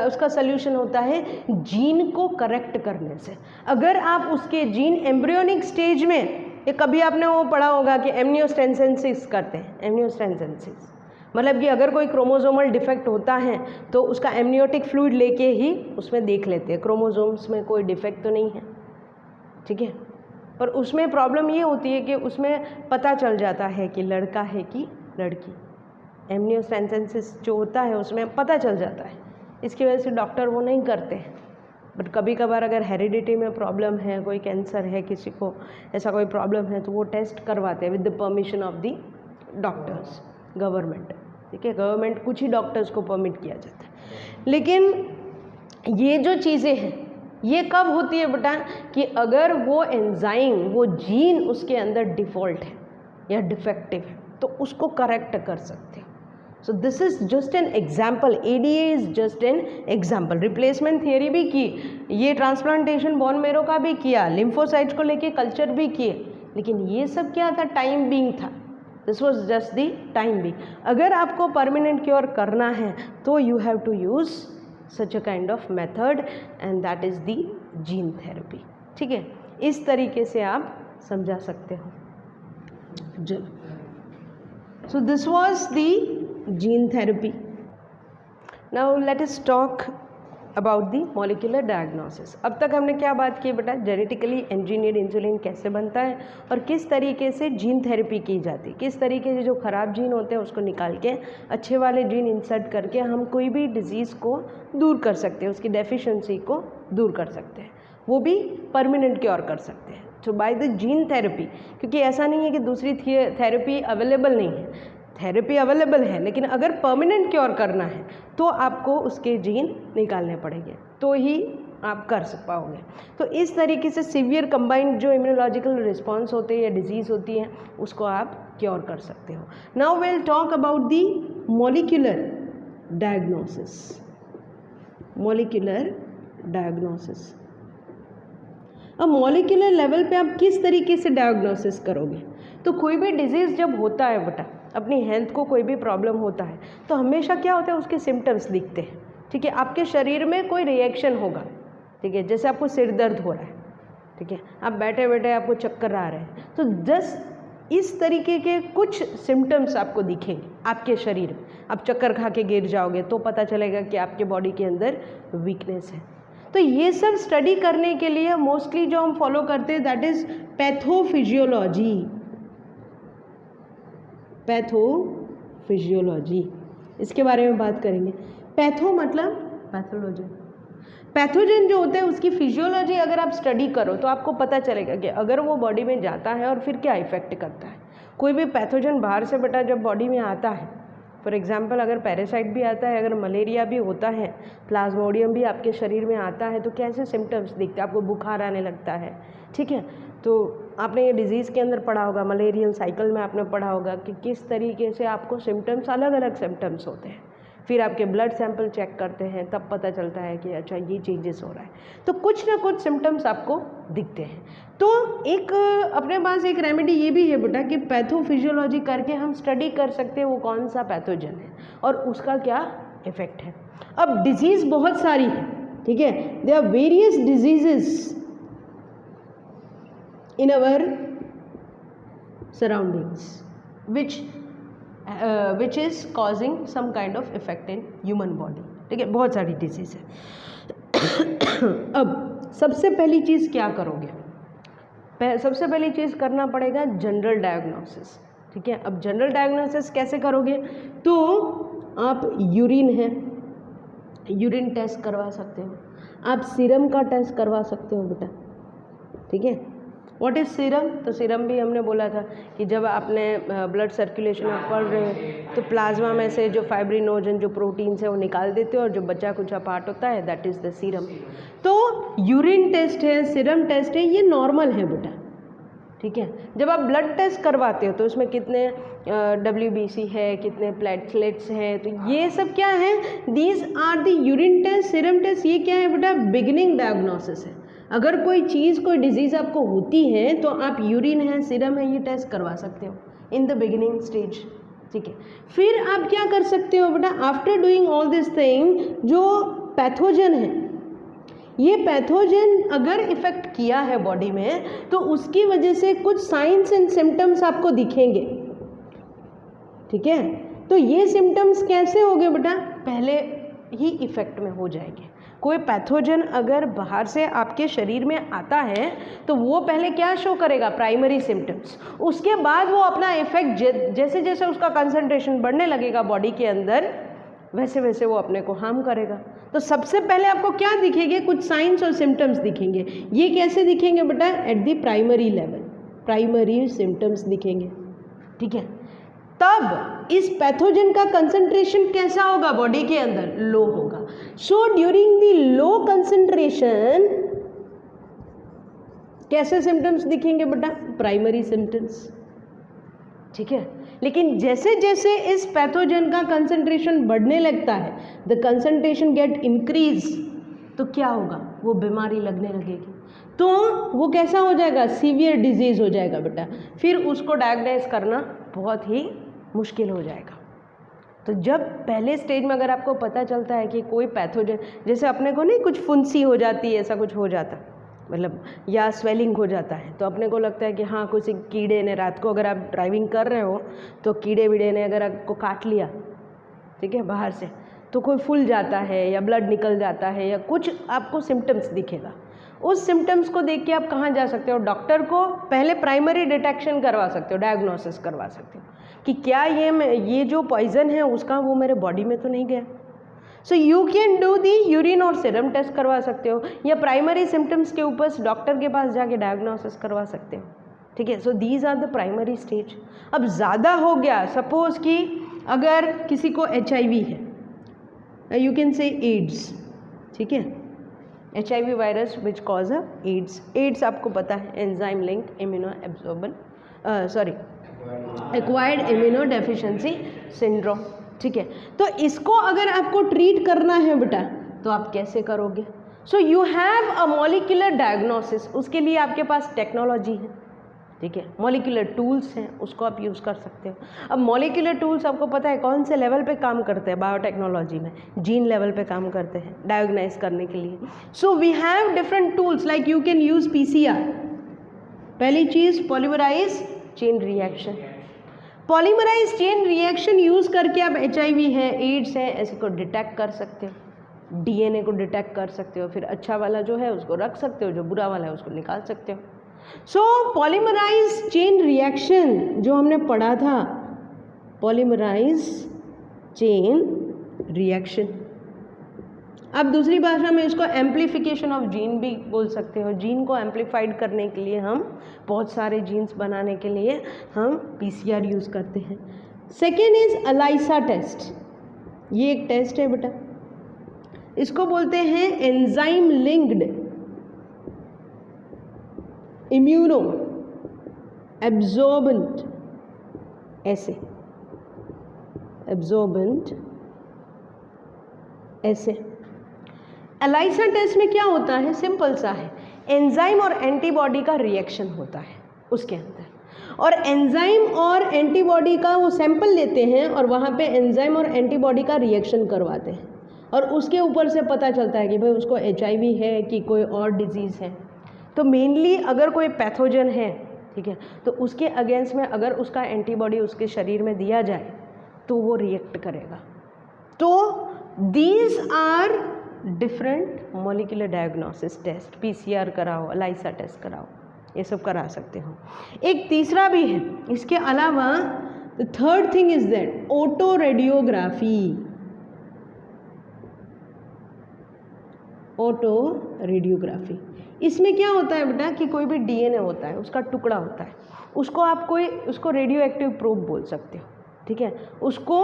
उसका सल्यूशन होता है? जीन को करेक्ट करने से। अगर आप उसके जीन एम्ब्रियोनिक स्टेज में, ये कभी आपने वो पढ़ा होगा कि एमनियोस्टेंसेंसिस करते हैं, एमनियोस्टेंसेंसिस मतलब कि अगर कोई क्रोमोसोमल डिफेक्ट होता है तो उसका एमनियोटिक फ्लूइड लेके ही उसमें देख लेते हैं क्रोमोसोम्स में कोई डिफेक्ट तो नहीं है, ठीक है। पर उसमें प्रॉब्लम ये होती है कि उसमें पता चल जाता है कि लड़का है कि लड़की। एमनियोस्टेंसेंसिस जो होता है उसमें पता चल जाता है, इसकी वजह से डॉक्टर वो नहीं करते हैं। बट कभी कभार अगर हेरिडिटी में प्रॉब्लम है, कोई कैंसर है, किसी को ऐसा कोई प्रॉब्लम है, तो वो टेस्ट करवाते हैं with the permission of the doctors, government, ठीक है। गवर्नमेंट कुछ ही डॉक्टर्स को परमिट किया जाता है। लेकिन ये जो चीज़ें हैं ये कब होती है बेटा? कि अगर वो एंजाइम, वो जीन उसके अंदर डिफ़ॉल्ट है या डिफेक्टिव है तो उसको करेक्ट कर सकते हो। So this is just an example, ADA is just an example. Replacement theory भी की, ये ट्रांसप्लांटेशन बोन मेरो का भी किया, लिम्फोसाइट्स को लेके कल्चर भी किए, लेकिन ये सब क्या था? टाइम बीइंग था। This was just the time being. अगर आपको परमानेंट क्योर करना है तो you have to use such a kind of method and that is the gene therapy, ठीक है। इस तरीके से आप समझा सकते हो। So this was the gene therapy. Now let us talk about the molecular diagnosis. अब तक हमने क्या बात की बेटा? जेनेटिकली इंजीनियर्ड इंसुलिन कैसे बनता है और किस तरीके से जीन थेरेपी की जाती है, किस तरीके से जो ख़राब जीन होते हैं उसको निकाल के अच्छे वाले जीन इंसर्ट करके हम कोई भी डिजीज़ को दूर कर सकते हैं, उसकी डेफिशिएंसी को दूर कर सकते हैं, वो भी परमानेंट क्योर कर सकते हैं। तो बाय द जीन थेरेपी, क्योंकि ऐसा नहीं है कि दूसरी थेरेपी अवेलेबल नहीं है, थेरेपी अवेलेबल है, लेकिन अगर परमानेंट क्योर करना है तो आपको उसके जीन निकालने पड़ेंगे, तो ही आप कर पाओगे। तो इस तरीके से सीवियर कंबाइंड जो इम्यूनोलॉजिकल रिस्पॉन्स होते हैं या डिजीज़ होती है उसको आप क्योर कर सकते हो। Now will talk about the molecular diagnosis. Molecular diagnosis, अब मॉलिक्यूलर लेवल पे आप किस तरीके से डायग्नोसिस करोगे? तो कोई भी डिजीज़ जब होता है बेटा, अपनी हेल्थ को कोई भी प्रॉब्लम होता है तो हमेशा क्या होता है? उसके सिम्टम्स दिखते हैं, ठीक है। आपके शरीर में कोई रिएक्शन होगा, ठीक है। जैसे आपको सिर दर्द हो रहा है, ठीक है, आप बैठे बैठे आपको चक्कर आ रहे हैं, तो जस्ट इस तरीके के कुछ सिम्टम्स आपको दिखेंगे आपके शरीर में। आप चक्कर खा के गिर जाओगे तो पता चलेगा कि आपके बॉडी के अंदर वीकनेस है। तो ये सब स्टडी करने के लिए मोस्टली जो हम फॉलो करते हैं दैट इज़ पैथोफिजियोलॉजी। पैथोफिजियोलॉजी, इसके बारे में बात करेंगे। पैथो मतलब पैथोलॉजी, पैथोजन जो होते हैं उसकी फिजियोलॉजी अगर आप स्टडी करो तो आपको पता चलेगा कि अगर वो बॉडी में जाता है और फिर क्या इफ़ेक्ट करता है। कोई भी पैथोजन बाहर से बेटा जब बॉडी में आता है, फॉर एग्जांपल अगर पैरासाइट भी आता है, अगर मलेरिया भी होता है, प्लाज्मोडियम भी आपके शरीर में आता है, तो कैसे सिम्टम्स दिखते हैं? आपको बुखार आने लगता है, ठीक है। तो आपने ये डिजीज़ के अंदर पढ़ा होगा, मलेरियल साइकिल में आपने पढ़ा होगा कि किस तरीके से आपको सिम्टम्स, अलग अलग सिम्टम्स होते हैं। फिर आपके ब्लड सैंपल चेक करते हैं, तब पता चलता है कि अच्छा ये चेंजेस हो रहा है। तो कुछ ना कुछ सिम्टम्स आपको दिखते हैं। तो एक अपने पास एक रेमेडी ये भी है बेटा कि पैथोफिजियोलॉजी करके हम स्टडी कर सकते हैं वो कौन सा पैथोजन है और उसका क्या इफेक्ट है। अब डिजीज़ बहुत सारी है, ठीक है, they are various diseases in our surroundings which is causing some kind of effect in human body, ठीक है, बहुत सारी डिजीज है। अब सबसे पहली चीज़ क्या करोगे, सबसे पहली चीज़ करना पड़ेगा जनरल डायग्नोसिस, ठीक है। अब जनरल डायग्नोसिस कैसे करोगे, तो आप यूरिन है, यूरिन टेस्ट करवा सकते हो, आप सीरम का टेस्ट करवा सकते हो बेटा, ठीक है। व्हाट इज़ सीरम, तो सीरम भी हमने बोला था कि जब आपने ब्लड सर्कुलेशन में पढ़ रहे हो तो प्लाज्मा में से जो फाइब्रिनोजन जो प्रोटीन्स है वो निकाल देते हो और जो बचा कुचा पार्ट होता है दैट इज़ द सीरम। तो यूरिन टेस्ट है, सीरम टेस्ट है, ये नॉर्मल है बेटा, ठीक है। जब आप ब्लड टेस्ट करवाते हो तो उसमें कितने WBC है, कितने प्लेटलेट्स हैं, तो ये सब क्या है, these are the urine test, serum test, ये क्या है बेटा, बिगिनिंग डायग्नोसिस है। अगर कोई चीज़, कोई डिजीज़ आपको होती है तो आप यूरिन है, सीरम है, ये टेस्ट करवा सकते हो इन द बिगिनिंग स्टेज, ठीक है। फिर आप क्या कर सकते हो बेटा, after doing all this thing, जो पैथोजन है, ये पैथोजन अगर इफेक्ट किया है बॉडी में तो उसकी वजह से कुछ साइंस एंड सिम्टम्स आपको दिखेंगे, ठीक है। तो ये सिम्टम्स कैसे होंगे बेटा, पहले ही इफेक्ट में हो जाएंगे। कोई पैथोजन अगर बाहर से आपके शरीर में आता है तो वो पहले क्या शो करेगा, प्राइमरी सिम्टम्स, उसके बाद वो अपना इफेक्ट जैसे जैसे उसका कंसंट्रेशन बढ़ने लगेगा बॉडी के अंदर वैसे वैसे वो अपने को हार्म करेगा। तो सबसे पहले आपको क्या दिखेंगे, कुछ साइंस और सिम्टम्स दिखेंगे। ये कैसे दिखेंगे बेटा, at the primary level, primary symptoms दिखेंगे, ठीक है। तब इस पैथोजन का कंसंट्रेशन कैसा होगा बॉडी के अंदर, लो होगा। So during the low concentration कैसे सिम्टम्स दिखेंगे बेटा, प्राइमरी सिम्टम्स, ठीक है। लेकिन जैसे जैसे इस पैथोजन का कंसंट्रेशन बढ़ने लगता है, द कंसंट्रेशन गेट इंक्रीज, तो क्या होगा, वो बीमारी लगने लगेगी, तो वो कैसा हो जाएगा, सीवियर डिजीज हो जाएगा बेटा। फिर उसको डायग्नोज करना बहुत ही मुश्किल हो जाएगा। तो जब पहले स्टेज में अगर आपको पता चलता है कि कोई पैथोजन, जैसे अपने को नहीं कुछ फुंसी हो जाती है, ऐसा कुछ हो जाता है, मतलब या स्वेलिंग हो जाता है, तो अपने को लगता है कि हाँ कुछ कीड़े ने, रात को अगर आप ड्राइविंग कर रहे हो तो कीड़े वीड़े ने अगर आपको काट लिया, ठीक है, बाहर से, तो कोई फूल जाता है या ब्लड निकल जाता है या कुछ आपको सिम्टम्स दिखेगा। उस सिम्टम्स को देख के आप कहाँ जा सकते हो, डॉक्टर को पहले प्राइमरी डिटेक्शन करवा सकते हो, डायग्नोसिस करवा सकते हो कि क्या ये जो पॉइजन है उसका वो मेरे बॉडी में तो नहीं गया। So you can do the urine और सीरम टेस्ट करवा सकते हो, या प्राइमरी सिम्टम्स के ऊपर डॉक्टर के पास जाके डायग्नोसिस करवा सकते हो, ठीक है। So these are the primary stage. अब ज़्यादा हो गया, सपोज कि अगर किसी को HIV है, यू कैन से एड्स, ठीक है, HIV virus which cause a AIDS आपको पता है, enzyme link immunosorbent acquired immunodeficiency syndrome, ठीक है। तो इसको अगर आपको ट्रीट करना है बेटा तो आप कैसे करोगे, so you have a molecular diagnosis, उसके लिए आपके पास टेक्नोलॉजी है, ठीक है, मॉलिक्यूलर टूल्स हैं, उसको आप यूज़ कर सकते हो। अब मॉलिक्यूलर टूल्स आपको पता है कौन से लेवल पे काम करते हैं, बायोटेक्नोलॉजी में जीन लेवल पे काम करते हैं डायग्नाइज करने के लिए। So we have different tools like you can use PCR, पहली चीज़ polymerase chain reaction, polymerase chain reaction use करके आप HIV है, एड्स है, ऐसे को डिटेक्ट कर सकते हो, DNA को डिटेक्ट कर सकते हो, फिर अच्छा वाला जो है उसको रख सकते हो, जो बुरा वाला है उसको निकाल सकते हो। सो पॉलीमराइज चेन रिएक्शन जो हमने पढ़ा था, पॉलीमराइज चेन रिएक्शन, आप दूसरी भाषा में इसको एम्प्लीफिकेशन ऑफ जीन भी बोल सकते हो। जीन को एम्प्लीफाइड करने के लिए हम बहुत सारे जीन्स बनाने के लिए हम PCR यूज़ करते हैं। सेकेंड इज अलाइसा टेस्ट, ये एक टेस्ट है बेटा, इसको बोलते हैं एंजाइम लिंक्ड इम्यूनो एब्जॉर्बेंट, ऐसे एब्जॉर्बेंट, ऐसे। एलाइसा टेस्ट में क्या होता है, सिंपल सा है, एंजाइम और एंटीबॉडी का रिएक्शन होता है उसके अंदर, और एंजाइम और एंटीबॉडी का वो सैंपल लेते हैं और वहाँ पे एंजाइम और एंटीबॉडी का रिएक्शन करवाते हैं, और उसके ऊपर से पता चलता है कि भाई उसको HIV है कि कोई और डिजीज़ है। तो मेनली अगर कोई पैथोजन है, ठीक है, तो उसके अगेंस्ट में अगर उसका एंटीबॉडी उसके शरीर में दिया जाए तो वो रिएक्ट करेगा। तो these are different molecular diagnosis test, PCR कराओ, एलाइसा टेस्ट कराओ, ये सब करा सकते हो। एक तीसरा भी है इसके अलावा, the third thing is that auto radiography. Auto radiography, इसमें क्या होता है बेटा कि कोई भी DNA होता है, उसका टुकड़ा होता है, उसको आप उसको रेडियो एक्टिव प्रोब बोल सकते हो, ठीक है। उसको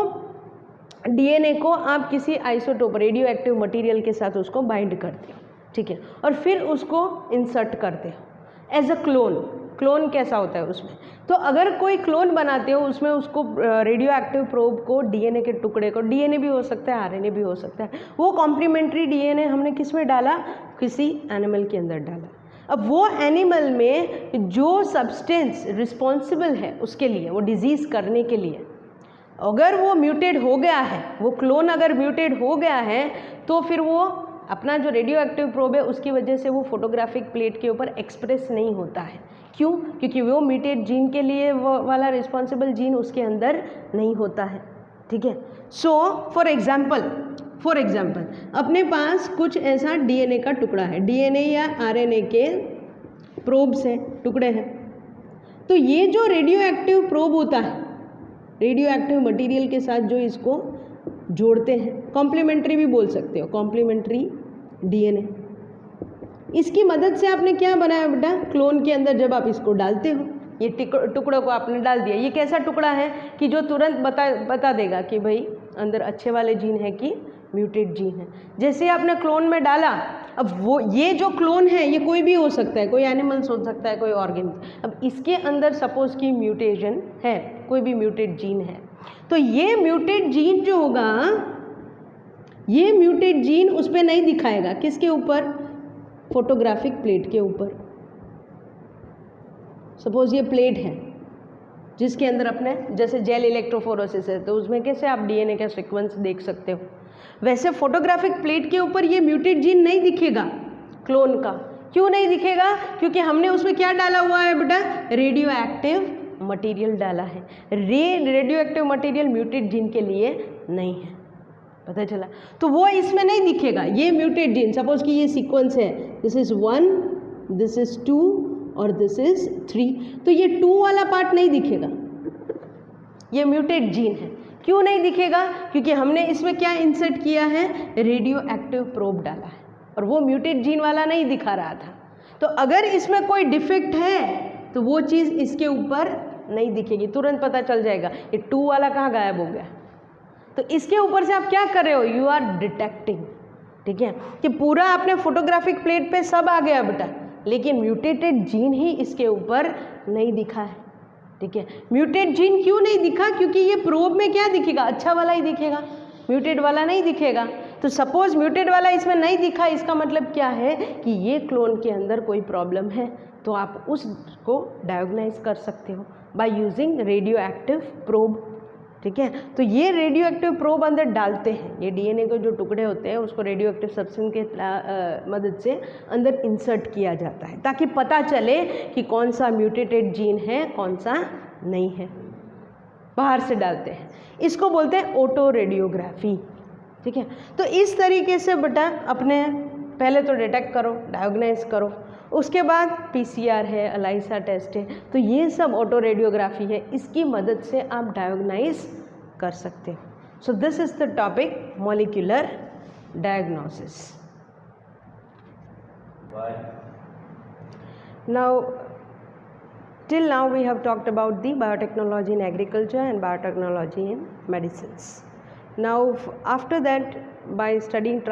DNA को आप किसी आइसोटोप रेडियो एक्टिव मटीरियल के साथ उसको बाइंड करते हो, ठीक है, और फिर उसको इंसर्ट करते हो एज अ क्लोन। क्लोन कैसा होता है उसमें, तो अगर कोई क्लोन बनाते हो उसमें उसको रेडियो एक्टिव प्रोब को DNA के टुकड़े को, DNA भी हो सकता है, RNA भी हो सकता है, वो कॉम्प्लीमेंट्री DNA हमने किस में डाला, किसी एनिमल के अंदर डाला। अब वो एनिमल में जो सब्सटेंस रिस्पॉन्सिबल है उसके लिए, वो डिजीज़ करने के लिए, अगर वो म्यूटेड हो गया है, वो क्लोन अगर म्यूटेड हो गया है, तो फिर वो अपना जो रेडियो एक्टिव प्रोब है उसकी वजह से वो फोटोग्राफिक प्लेट के ऊपर एक्सप्रेस नहीं होता है। क्यों? क्योंकि वो म्यूटेड जीन के लिए वो वाला रिस्पॉन्सिबल जीन उसके अंदर नहीं होता है, ठीक है। सो फॉर एग्जाम्पल अपने पास कुछ ऐसा DNA का टुकड़ा है, DNA या RNA के प्रोब्स हैं, टुकड़े हैं। तो ये जो रेडियो एक्टिव प्रोब होता है, रेडियो एक्टिव मटीरियल के साथ जो इसको जोड़ते हैं, कॉम्प्लीमेंट्री भी बोल सकते हो, कॉम्प्लीमेंट्री DNA, इसकी मदद से आपने क्या बनाया बेटा, क्लोन के अंदर जब आप इसको डालते हो, ये टुकड़ों को आपने डाल दिया, ये कैसा टुकड़ा है कि जो तुरंत बता देगा कि भाई अंदर अच्छे वाले जीन है कि म्यूटेड जीन है। जैसे आपने क्लोन में डाला, अब वो ये जो क्लोन है ये कोई भी हो सकता है, कोई एनिमल्स हो सकता है, कोई ऑर्गेनिज। अब इसके अंदर सपोज की म्यूटेशन है, कोई भी म्यूटेड जीन है, तो ये म्यूटेड जीन जो होगा, ये म्यूटेड जीन उस पर नहीं दिखाएगा, किसके ऊपर, फोटोग्राफिक प्लेट के ऊपर। सपोज ये प्लेट है जिसके अंदर अपने जैसे जेल इलेक्ट्रोफोरोसिस है, तो उसमें कैसे आप DNA का सीक्वेंस देख सकते हो, वैसे फोटोग्राफिक प्लेट के ऊपर ये म्यूटेड जीन नहीं दिखेगा क्लोन का। क्यों नहीं दिखेगा? क्योंकि हमने उसमें क्या डाला हुआ है बेटा, रेडियो एक्टिव मटीरियल डाला है। Radio active material muted gene के लिए नहीं है, पता चला। तो वो इसमें नहीं दिखेगा, ये म्यूटेड जीन, सपोज कि ये सीक्वेंस है, दिस इज 1, दिस इज 2 और दिस इज 3, तो ये 2 वाला पार्ट नहीं दिखेगा, ये म्यूटेड जीन है। क्यों नहीं दिखेगा? क्योंकि हमने इसमें क्या इंसर्ट किया है, रेडियो एक्टिव प्रोब डाला है, और वो म्यूटेड जीन वाला नहीं दिखा रहा था। तो अगर इसमें कोई डिफेक्ट है तो वो चीज़ इसके ऊपर नहीं दिखेगी, तुरंत पता चल जाएगा ये 2 वाला कहाँ गायब हो गया। तो इसके ऊपर से आप क्या कर रहे हो, यू आर डिटेक्टिंग, ठीक है, कि पूरा आपने फोटोग्राफिक प्लेट पे सब आ गया बेटा, लेकिन म्यूटेटेड जीन ही इसके ऊपर नहीं दिखा है, ठीक है। म्यूटेड जीन क्यों नहीं दिखा? क्योंकि ये प्रोब में क्या दिखेगा, अच्छा वाला ही दिखेगा, म्यूटेड वाला नहीं दिखेगा। तो सपोज म्यूटेड वाला इसमें नहीं दिखा, इसका मतलब क्या है कि ये क्लोन के अंदर कोई प्रॉब्लम है, तो आप उसको डायग्नाइज कर सकते हो by using radio active probe, ठीक है। तो ये रेडियो एक्टिव प्रोब अंदर डालते हैं, ये DNA के जो टुकड़े होते हैं उसको रेडियो एक्टिव सब्सटेंस के मदद से अंदर इंसर्ट किया जाता है, ताकि पता चले कि कौन सा म्यूटेटेड जीन है, कौन सा नहीं है, बाहर से डालते हैं। इसको बोलते हैं ऑटो रेडियोग्राफी, ठीक है। तो इस तरीके से बेटा अपने पहले तो डिटेक्ट करो, डायग्नाइज करो, उसके बाद PCR है, एलाइसा टेस्ट है, तो ये सब ऑटो रेडियोग्राफी है, इसकी मदद से आप डायग्नाइज कर सकते हो। So this is the topic molecular diagnosis. Now till now we have talked about the biotechnology in agriculture and biotechnology in medicines. Now after that, by studying